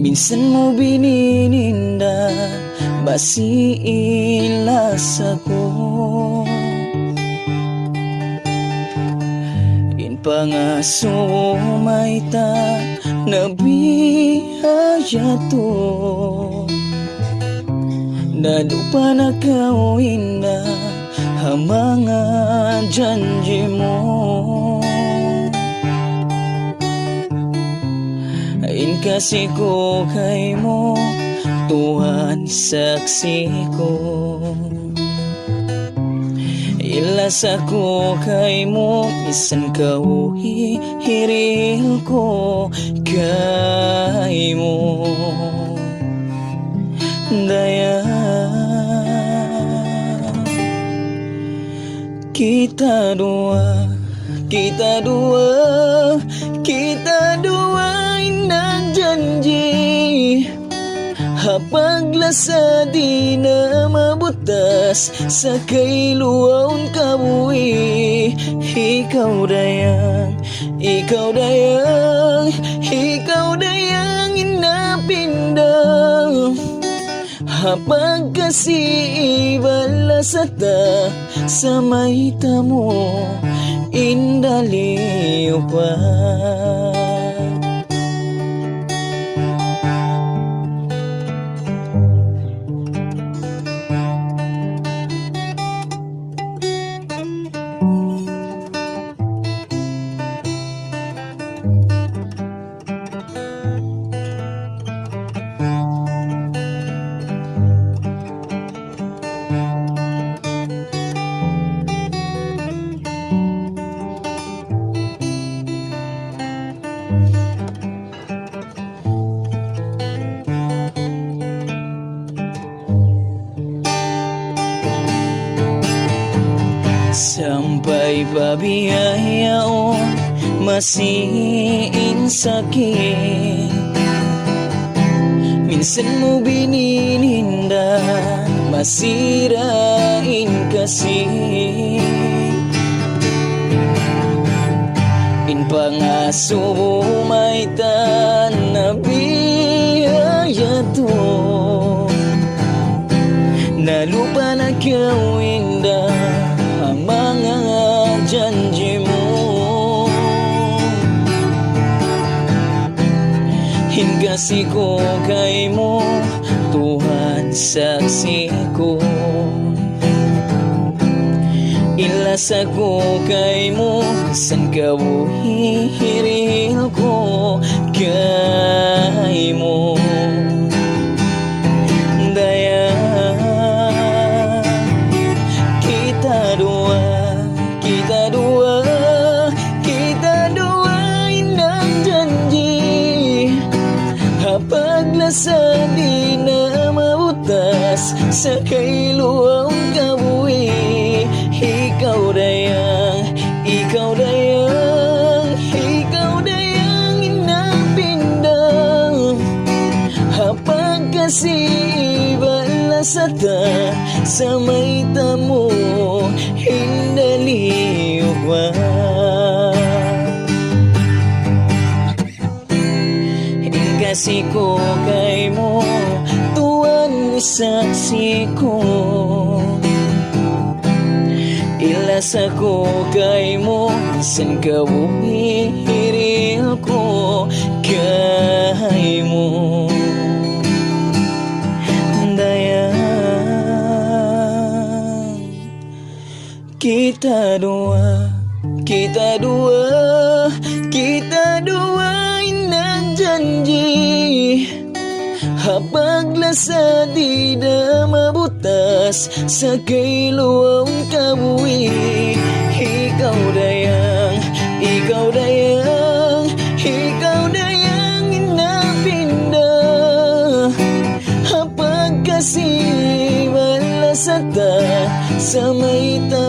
Minsan mo binininda, basiilas ako. Inpangasumay ta, nabihaya to. Nalupa na kawin na, hamanga janji mo. Ain kasi ko kay mo, Tuhan saksi ko. Ilas ako kay mo, isan kau hiril ko kay mo. Daya kita dua, kita dua, kita dua inang janji. Hapaglasa di na mabutas sa kailuaon kabuhi. Ikaw dayang, ikaw dayang, ikaw dayang inapindang. Hapag kasi ibalasata sa maita mo, indaliw pa. Sampai pabiyayaon, masiin sakit. Minsan mo binininda, masirain kasi. Inpangasumay ta, nabiyaya to. Nalupa na kawinda, ang mga janji mo. Hingasi ko kay mo, Tuhan saksi ko. Ilas ako kay mo, san kau hiril ko kay mo. Daya kita dua, kita dua, kita dua inang janji. Hapaglasa di na mabutas sa kailuaon kabuhi. Ikaw dayang, ikaw dayang, ikaw dayang inapindang. Hapag kasi ibalasata sa maita mo, hindaliw pa. Hingasi ko kay mo, Tuhan saksi ko. Ilas ako kay mo, isan kau hiril ko kay mo. Daya kita dua, kita dua, kita dua inang janji. Hapaglasa di na mabutas sa kailuaon kabuhi. Ikaw dayang, ikaw dayang, ikaw dayang inapinda. Hapag kasi malasata sa maita